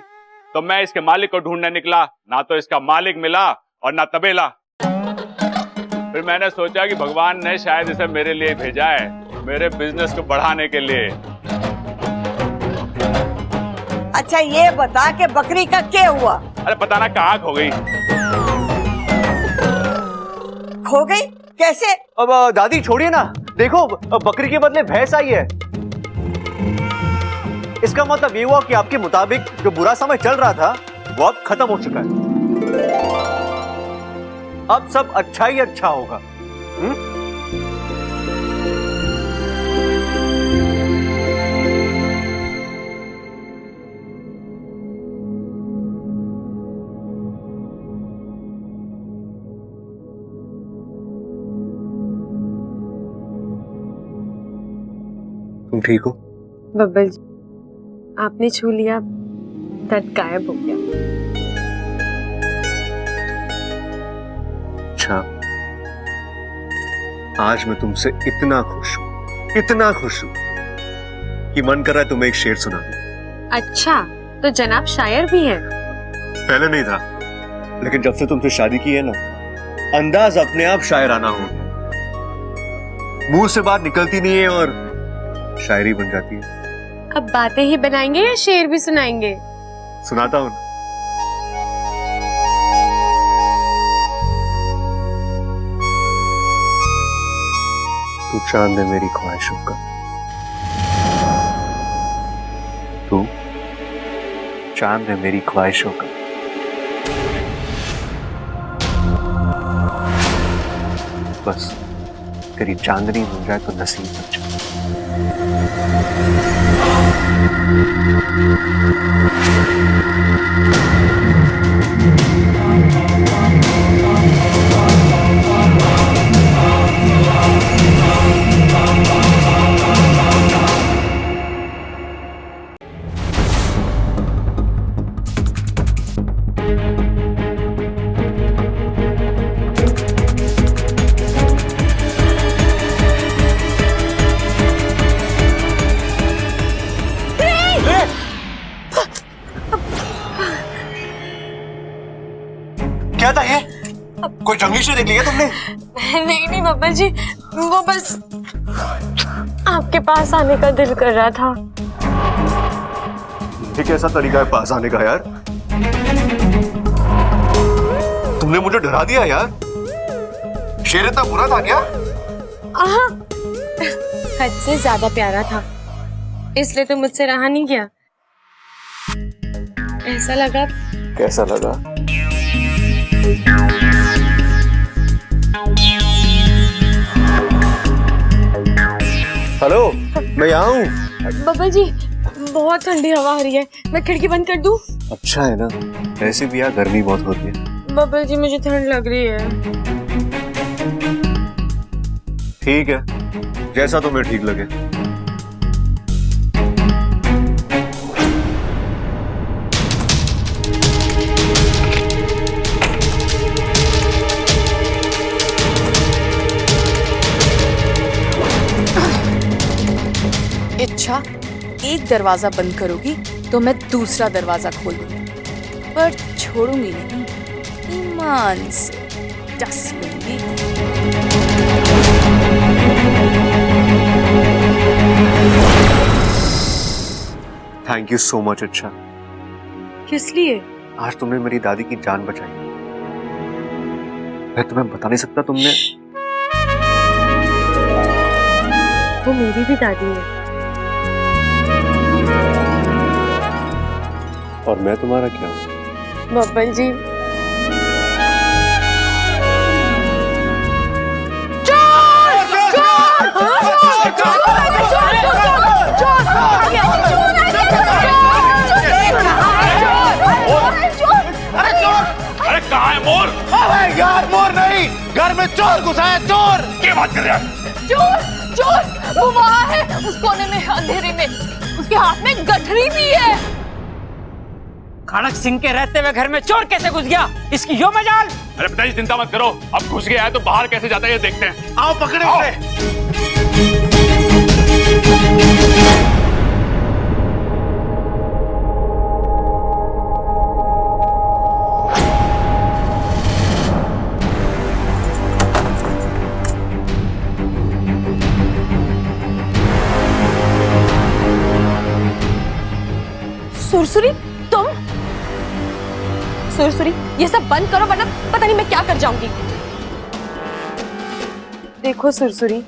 तो मैं इसके मालिक को ढूंढने निकला। ना तो इसका मालिक मिला और ना तबेला। फिर मैंने सोचा कि भगवान ने शायद इसे मेरे लिए भेजा है, मेरे बिजनेस को बढ़ाने के लिए। अच्छा ये बता कि बकरी का क्या हुआ? अरे पता ना कहाँ खो गई। खो गई? कैसे? अब दादी छोड़िए ना, देखो बकरी के बदले भैंस आई है। इसका मतलब ये हुआ कि आपके मुताबिक जो बुरा समय चल रहा था वो अब खत्म हो चुका है। अब सब अच्छा ही अच्छा होगा। तुम ठीक हो? बब्बल जी, आपने छू लिया, दर्द गायब हो गया। अच्छा, आज मैं तुमसे इतना खुश हूं कि मन कर रहा है तुम्हें एक शेर सुना दूं। अच्छा, तो जनाब शायर भी हैं? पहले नहीं था, लेकिन जब से तुमसे शादी की है ना, अंदाज अपने आप शायराना हो गया। मुंह से बात निकलती नहीं है और शायरी बन जाती है। अब बातें ही बनाएंगे या शेर भी सुनाएंगे? सुनाता हूं। तू चांद है मेरी ख्वाहिशों का, तू चांद है मेरी ख्वाहिशों का, बस तेरी चांदनी मिल जाए तो नसीब बन जाए। क्या था ये? कोई जंगली शेर देख लिया तुमने? नहीं बब्बल जी, वो बस आपके पास आने का दिल कर रहा था। ये कैसा तरीका है पास आने का यार? तुमने मुझे डरा दिया यार। शेर इतना बुरा था क्या? हद से ज्यादा प्यारा था, इसलिए तो मुझसे रहा नहीं गया। ऐसा लगा कैसा लगा? हेलो, मैं यहाँ हूँ। बब्बल जी बहुत ठंडी हवा आ रही है, मैं खिड़की बंद कर दूं? अच्छा है ना, ऐसे भी यहाँ गर्मी बहुत होती है। बब्बल जी मुझे ठंड लग रही है। ठीक है, जैसा तुम्हें ठीक लगे। इच्छा, एक दरवाजा बंद करोगी तो मैं दूसरा दरवाजा खोल दूंगी, पर छोड़ूंगी नहीं, ईमान से डस लूंगी। थैंक यू सो मच अच्छा। किस लिए? आज तुमने मेरी दादी की जान बचाई। मैं तुम्हें बता नहीं सकता, तुमने। वो मेरी भी दादी है। और मैं तुम्हारा क्या हूँ? बब्बल जी अरे कहाँ है मोर? अरे यार मोर नहीं, घर में चोर घुसा है, चोर। क्या बात कर रहा है? चोर चोर, वो वहाँ है उस कोने में अंधेरे में, उसके हाथ में गठरी भी है। खड़क सिंह के रहते हुए घर में चोर कैसे घुस गया, इसकी यो मजाल। अरे पिताजी चिंता मत करो, अब घुस गया है तो बाहर कैसे जाता है ये देखते हैं। आओ पकड़े उसे। सुरसुरी, तुम? सुरसुरी, ये सब बंद करो वरना पता नहीं मैं क्या कर जाऊंगी। देखो सुरसुरी,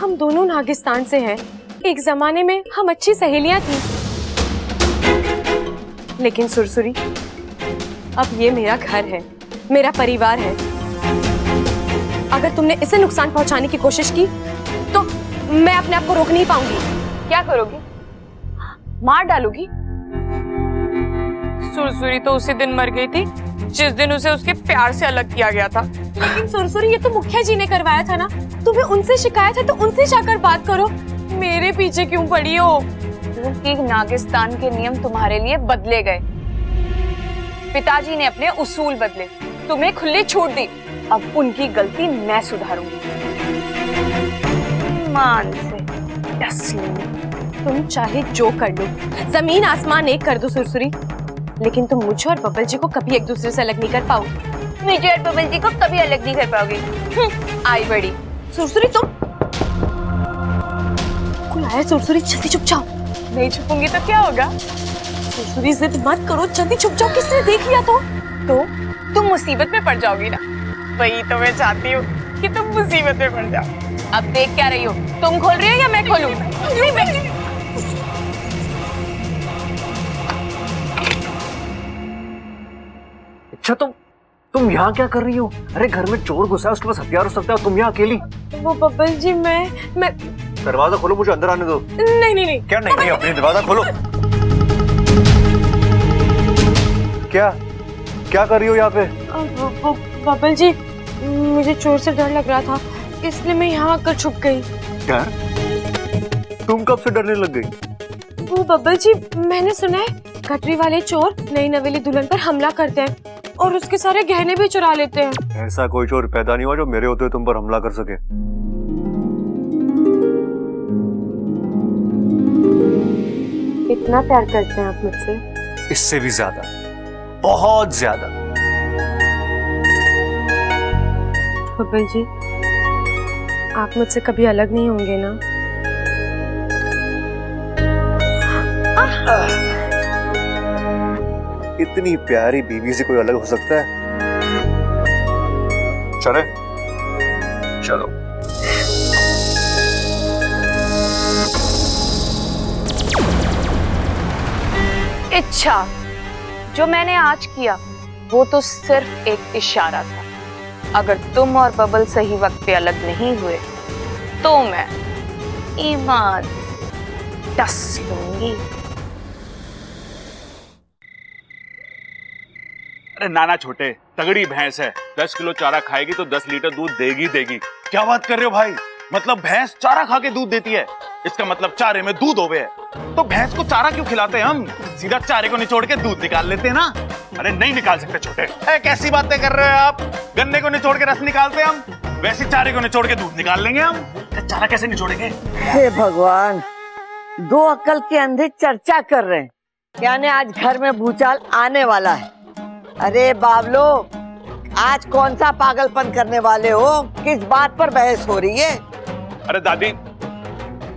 हम दोनों नागिस्तान से हैं। एक जमाने में हम अच्छी सहेलियां थी, लेकिन सुरसुरी अब ये मेरा घर है, मेरा परिवार है। अगर तुमने इसे नुकसान पहुंचाने की कोशिश की तो मैं अपने आप को रोक नहीं पाऊंगी। क्या करोगी? मार डालोगी? सुरसुरी तो उसी दिन मर गई थी जिस दिन उसे उसके प्यार से अलग किया गया था। लेकिन सुरसुरी, ये तो मुखिया जी ने करवाया था ना, तुम्हें उनसे शिकायत है तो उनसे जाकर बात करो, मेरे पीछे क्यों पड़ी हो? कि नागिस्तान के नियम तुम्हारे लिए बदले गए, पिताजी ने अपने उसूल बदले, तुम्हें खुली छूट दी, अब उनकी गलती मैं सुधारूंगी। ईमान से डस लूंगी। तुम चाहे जो कर लो, जमीन आसमान एक कर दो सुरसुरी, लेकिन तुम मुझे और बब्बल जी को कभी एक दूसरे से अलग नहीं कर पाओगी। मुझे और बब्बल जी को कभी अलग नहीं कर पाओगे। आई बड़ी सुरसुरी, तुम कौन आया? सुरसुरी जल्दी छुप जाओ। नहीं छुपूंगी तो क्या होगा? सुरसुरी जिद मत करो, जल्दी छुप जाओ, किसने देख लिया तो तुम मुसीबत में पड़ जाओगी ना, वही तो मैं चाहती हूँ कि तुम मुसीबत में पड़ जाओ। अब देख क्या रही हो, तुम खोल रही हो या मैं खोलूं? अच्छा, तुम यहाँ क्या कर रही हो? अरे घर में चोर घुसा है, उसके पास हथियार हो सकता है, तुम यहाँ अकेली? वो बब्बल जी, मैं दरवाजा खोलो, मुझे अंदर आने दो। नहीं। क्या नहीं? अपनी दरवाजा खोलो। क्या कर रही हो यहाँ पे? बब्बल जी, मुझे चोर से डर लग रहा था, इसलिए मैं यहाँ आकर छुप गई। डर? तुम कब से डरने लग गई? वो बब्बल जी, मैंने सुना है गठरी वाले चोर नई नवेली दुल्हन पर हमला करते हैं और उसके सारे गहने भी चुरा लेते हैं। ऐसा कोई चोर पैदा नहीं हुआ जो मेरे होते हुए तुम पर हमला कर सके। इतना प्यार करते हैं आप मुझसे? इससे भी ज्यादा, बहुत ज्यादा। बब्बल जी, आप मुझसे कभी अलग नहीं होंगे ना? इतनी प्यारी बीवी से कोई अलग हो सकता है? चले? चलो। इच्छा, जो मैंने आज किया वो तो सिर्फ एक इशारा था। अगर तुम और बबल सही वक्त पे अलग नहीं हुए तो मैं ईमान से डस लूंगी। अरे नाना छोटे, तगड़ी भैंस है, 10 किलो चारा खाएगी तो 10 लीटर दूध देगी देगी। क्या बात कर रहे हो भाई? मतलब भैंस चारा खा के दूध देती है? इसका मतलब चारे में दूध होवे है। तो भैंस को चारा क्यों खिलाते हैं हम? सीधा चारे को निचोड़ के दूध निकाल लेते हैं ना। अरे नहीं निकाल सकते छोटे। कैसी बातें कर रहे हो आप? गन्ने को निचोड़ के रस निकालते हैं हम, वैसे चारे को निचोड़ के दूध निकाल लेंगे हम। चारा कैसे निचोड़ेंगे? हे भगवान, दो अक्ल के अंधे चर्चा कर रहे हैं, यानी आज घर में भूचाल आने वाला है। अरे बाबलो, आज कौन सा पागलपन करने वाले हो? किस बात पर बहस हो रही है? अरे दादी,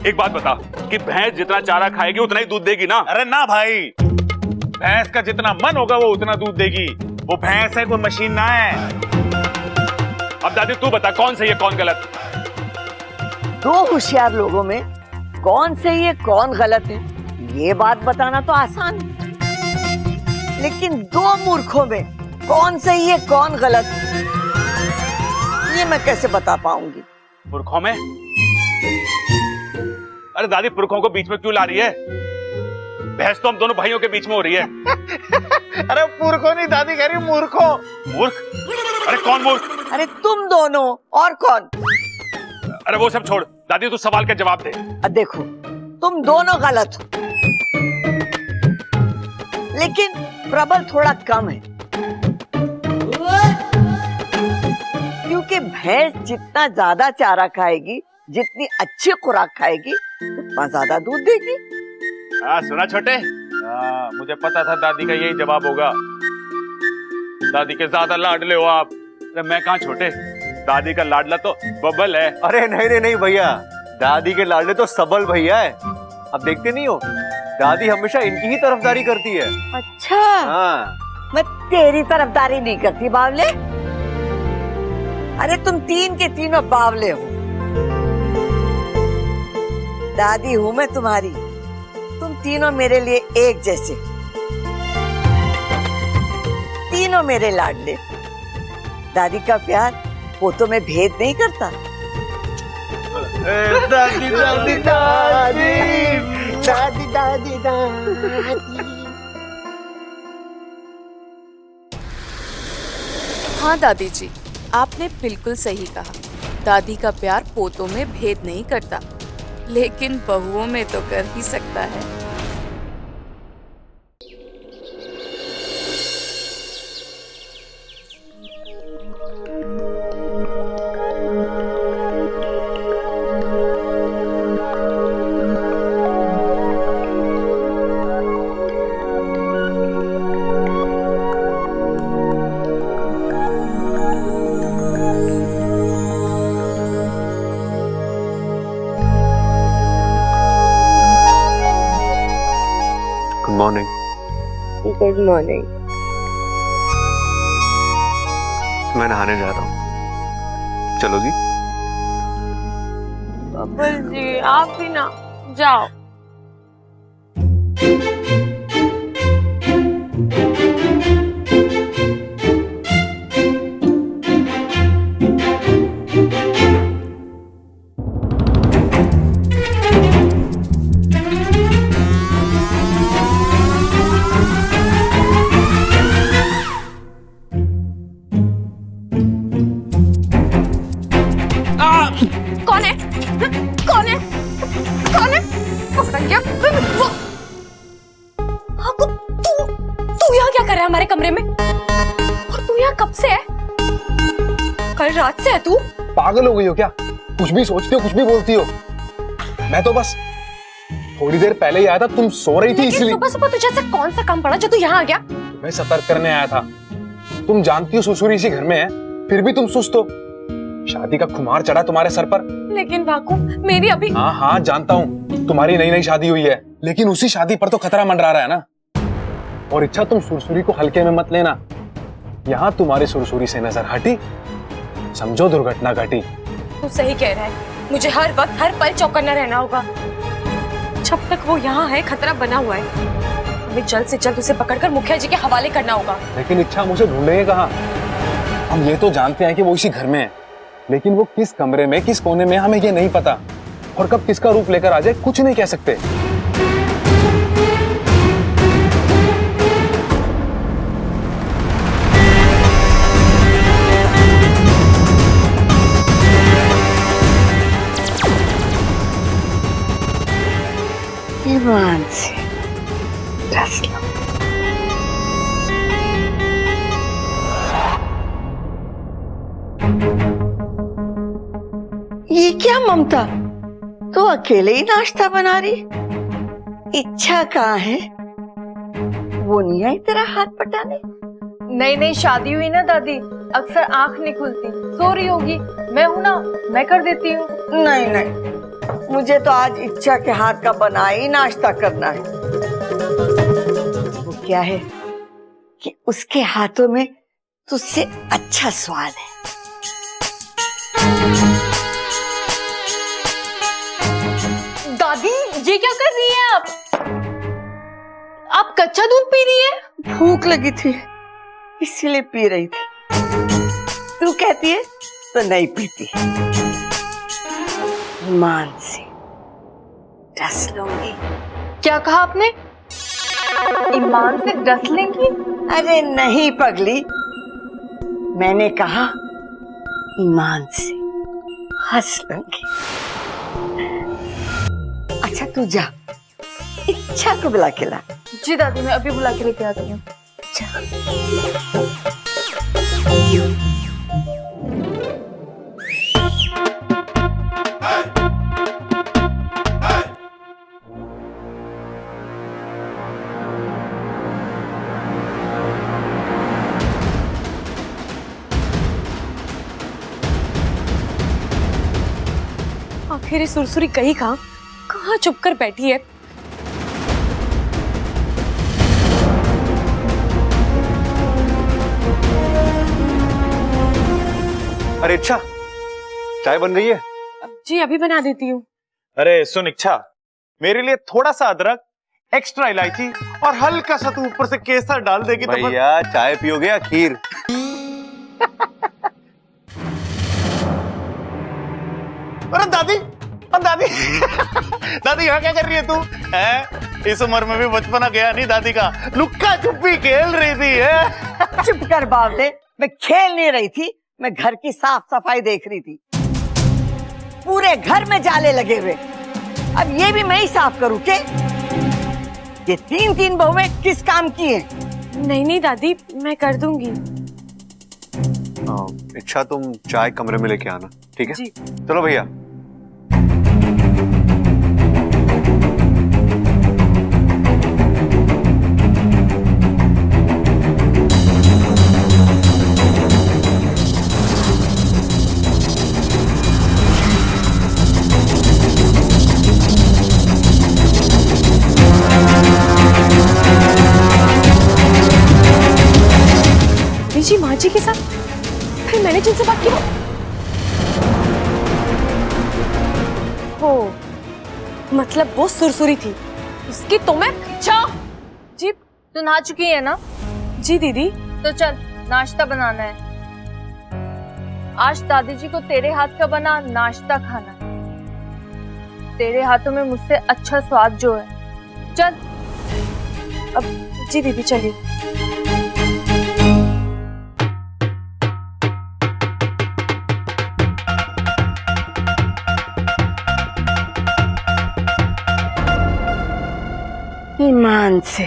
एक बात बता कि भैंस जितना चारा खाएगी उतना ही दूध देगी ना? अरे ना भाई, भैंस का जितना मन होगा वो उतना दूध देगी। वो भैंस है, कोई मशीन ना है। अब दादी तू बता, कौन सही है कौन गलत? दो होशियार लोगों में कौन सही है कौन गलत है ये बात बताना तो आसान है, लेकिन दो मूर्खों में कौन सही है कौन गलत ये मैं कैसे बता पाऊंगी? पुरखों में? अरे दादी, पुरखों को बीच में क्यों ला रही है? बहस तो हम दोनों भाइयों के बीच में हो रही है। अरे पुरखों नहीं दादी कह रही, मूर्खों। मूर्ख? अरे कौन मूर्ख? अरे तुम दोनों, और कौन? अरे वो सब छोड़ दादी, तू सवाल का जवाब दे। देखो, तुम दोनों गलत हो, लेकिन प्रबल थोड़ा कम है, क्योंकि भैंस जितना ज्यादा चारा खाएगी, जितनी अच्छी खुराक खाएगी, उतना ज्यादा दूध देगी। हाँ सुना छोटे? मुझे पता था दादी का यही जवाब होगा। दादी के ज्यादा लाडले हो आप। अरे मैं कहाँ छोटे, दादी का लाडला तो बबल है। अरे नहीं नहीं भैया, दादी के लाडले तो सबल भैया है। अब देखते नहीं हो, दादी हमेशा इनकी ही तरफदारी करती है। अच्छा, हाँ। मैं तेरी तरफदारी नहीं करती बावले। अरे तुम तीन के तीनों बावले हो। दादी हूं मैं तुम्हारी, तुम तीनों मेरे लिए एक जैसे, तीनों मेरे लाडले। दादी का प्यार पोतों में भेद नहीं करता। दादी दादी दादी दादी दादी दादी। हाँ दादी जी, आपने बिल्कुल सही कहा। दादी का प्यार पोतों में भेद नहीं करता, लेकिन बहुओं में तो कर ही सकता है। Good morning. Good morning. मैं नहाने जा रहा हूँ, चलोगी? बबल जी आप भी ना जाओ। कौन है? कौन है? कौन है? क्या? तू यहाँ क्या कर रहा है हमारे कमरे में? और तू यहाँ कब से है? कल रात से है तू? पागल हो गई हो क्या? कुछ भी सोचती हो, कुछ भी बोलती हो। मैं तो बस थोड़ी देर पहले ही आया था, तुम सो रही थी इसलिए। सुबह सुबह तुझे ऐसा कौन सा काम पड़ा जो तू यहाँ आ गया? मैं सतर्क करने आया था। तुम जानती हो सुसुरी इसी घर में है, फिर भी तुम सुस्त हो। शादी का खुमार चढ़ा तुम्हारे सर पर। लेकिन वाकू, मेरी अभी। हाँ हाँ जानता हूँ, तुम्हारी नई नई शादी हुई है, लेकिन उसी शादी पर तो खतरा मंडरा रहा है ना। और इच्छा, तुम सुरसुरी को हल्के में मत लेना। यहाँ तुम्हारी सुरसुरी से नजर हटी, समझो दुर्घटना घटी। तू सही कह रहा है, मुझे हर वक्त हर पल चौकन्ना रहना होगा। जब तक वो यहाँ है खतरा बना हुआ है। हमें जल्द से जल्द उसे पकड़कर मुखिया जी के हवाले करना होगा। लेकिन इच्छा हम उसे ढूंढेंगे कहाँ? हम ये तो जानते हैं कि वो इसी घर में है, लेकिन वो किस कमरे में, किस कोने में, हमें ये नहीं पता। और कब किसका रूप लेकर आ जाए कुछ नहीं कह सकते। ईमान से डस लो। ये क्या ममता, तो अकेले ही नाश्ता बना रही? इच्छा कहाँ है? वो नहीं आई तेरा हाथ पटाने? नहीं नहीं, शादी हुई ना दादी, अक्सर आंख नहीं खुलती, सो रही होगी। मैं हूं ना, मैं कर देती हूँ। नहीं नहीं, मुझे तो आज इच्छा के हाथ का बना ही नाश्ता करना है। वो क्या है कि उसके हाथों में तुझसे अच्छा स्वाद है। दादी ये क्या कर रही हैं आप? आप कच्चा दूध पी रही हैं? भूख लगी थी इसीलिए पी रही थी। तू कहती है तो नहीं पीती। ईमान से डस लूंगी। क्या कहा आपने? ईमान से डस लेंगी? अरे नहीं पगली, मैंने कहा ईमान से हंस लूंगी। अच्छा तू जा, इच्छा को बुला के ला। जी दादी, मैं अभी बुला के लेके आती हूँ। आखिर ये सुरसुरी कहीं कहाँ चुप कर बैठी है? अरे इच्छा, चाय बन गई है? जी अभी बना देती हूँ। अरे सुन इच्छा, मेरे लिए थोड़ा सा अदरक, एक्स्ट्रा इलायची और हल्का सा तू ऊपर से केसर डाल देगी तो भैया चाय पियोगे या खीर? अरे दादी, दादी दादी यहाँ क्या कर रही है तू? है इस उम्र में भी बचपना गया नहीं दादी का, लुक्का छुपी खेल रही थी। है चुप कर बावले, मैं खेल नहीं रही थी, मैं घर की साफ सफाई देख रही थी। पूरे घर में जाले लगे हुए, अब ये भी मैं ही साफ करूं के? ये तीन बहुएं किस काम की हैं? नहीं नहीं दादी, मैं कर दूंगी। इच्छा तुम चाय कमरे में लेके आना, ठीक है? जी। चलो भैया। जी माँ जी के साथ फिर मैंने जिनसे बात की वो मतलब वो सुरसुरी थी, उसकी तो मैं अच्छा। जी तू नहा चुकी है ना? जी दीदी। तो चल नाश्ता बनाना है। आज दादी जी को तेरे हाथ का बना नाश्ता खाना है। तेरे हाथों में मुझसे अच्छा स्वाद जो है। चल। अब जी दीदी चलिए। ईमान से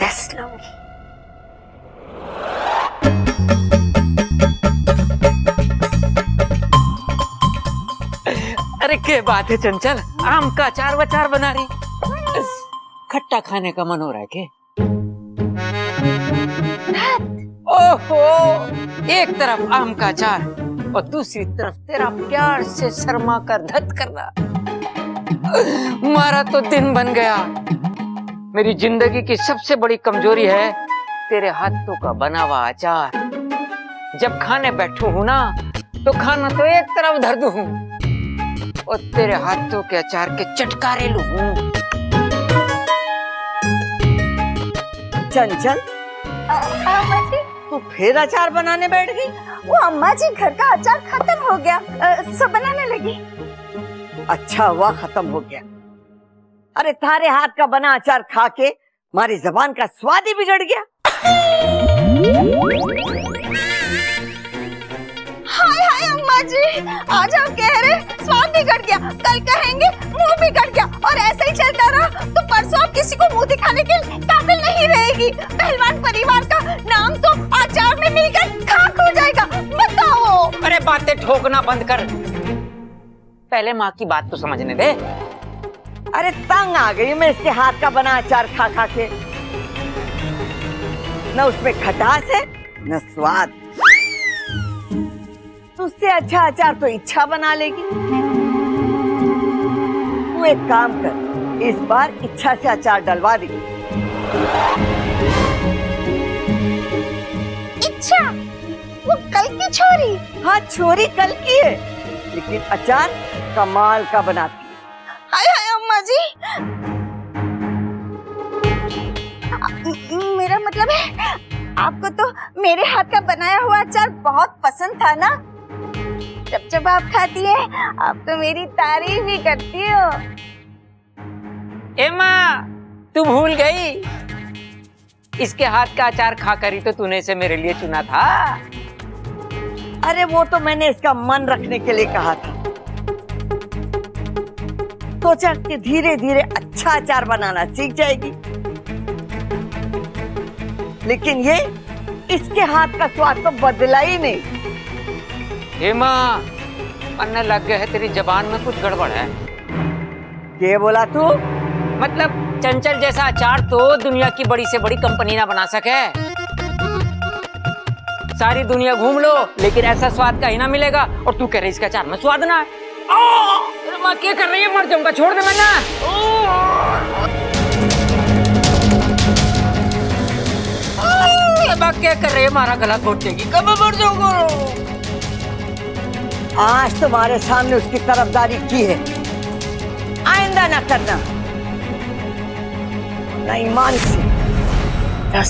डस लूंगी। अरे क्या बात है चंचल, आम का अचार वचार बना रही? खट्टा खाने का मन हो रहा है क्या? ओहो, एक तरफ आम का अचार और दूसरी तरफ तेरा प्यार से शर्मा कर धत करना। मारा तो दिन बन गया। मेरी जिंदगी की सबसे बड़ी कमजोरी है तेरे हाथों का बना हुआ अचार। जब खाने बैठू हूं ना तो खाना तो एक तरफ धर दूं और तेरे हाथों के अचार के चटकारे लूं। चंचल, अम्मा जी, तू फिर अचार बनाने बैठ गई? वो अम्मा जी घर का अचार खत्म हो गया, सब बनाने लगी। अच्छा हुआ खत्म हो गया। अरे थारे हाथ का बना अचार खा के हमारी जबान का स्वाद ही बिगड़ गया। हाय हाय अम्मा जी, आज आप कह रहे स्वाद बिगड़ गया, कल कहेंगे मुंह बिगड़ गया, और ऐसा ही चलता रहा तो परसों आप किसी को मुंह दिखाने के काबिल नहीं रहेगी। पहलवान परिवार का नाम तो अचार में मिलकर खाक हो जाएगा। बताओ। अरे बातें ठोकना बंद कर, पहले माँ की बात तो समझने दे। अरे तंग आ गई मैं इसके हाथ का बना अचार खा खा के। न उसमें खटास है न स्वाद। उससे अच्छा अचार तो इच्छा बना लेगी। तू एक काम कर, इस बार इच्छा से अचार डलवा दी। इच्छा? वो कल की छोरी? हाँ, छोरी कल की है, लेकिन अचार कमाल का बनाती है। हाय हाय अम्मा जी, मेरा मतलब है आपको तो मेरे हाथ का बनाया हुआ अचार बहुत पसंद था ना? जब जब आप खाती है आप तो मेरी तारीफ ही करती हो। ए माँ, तू भूल गई, इसके हाथ का अचार खाकर ही तो तूने इसे मेरे लिए चुना था। अरे वो तो मैंने इसका मन रखने के लिए कहा था। सोचा कि धीरे धीरे अच्छा अचार बनाना सीख जाएगी, लेकिन ये इसके हाथ का स्वाद तो बदला ही नहीं। हे माँ, पन्ना लग गया है, तेरी जबान में कुछ गड़बड़ है। क्या बोला तू? मतलब चंचल जैसा अचार तो दुनिया की बड़ी से बड़ी कंपनी ना बना सके। सारी दुनिया घूम लो लेकिन ऐसा स्वाद का ही ना मिलेगा, और तू कह रही इसका अचार में स्वाद ना है। अरे माँ क्या कर रही है, मर जाऊंगा, छोड़ दे मैं ना। क्या कर रही है, मारा गला घोट देगी, कब मर जाऊंगा। आज तुम्हारे सामने उसकी तरफदारी की है, आइंदा ना करना, ना ईमान से।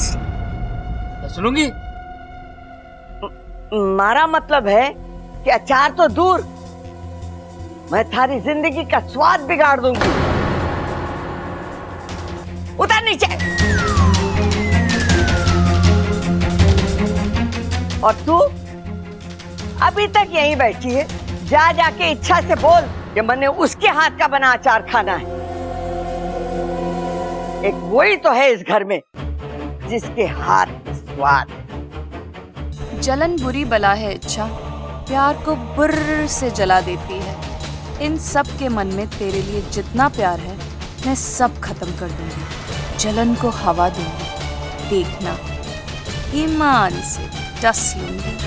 सुनूंगी? मारा मतलब है कि अचार तो दूर, मैं थारी जिंदगी का स्वाद बिगाड़ दूंगी। उतर नीचे। और तू अभी तक यहीं बैठी है, जा जाके इच्छा से बोल कि मैंने उसके हाथ का बना अचार खाना है। एक वही तो है इस घर में जिसके हाथ में स्वाद है। जलन बुरी बला है इच्छा, प्यार को बुर्र से जला देती है। इन सब के मन में तेरे लिए जितना प्यार है मैं सब खत्म कर दूंगी, जलन को हवा दूंगी, देखना ईमान से डस लूंगी।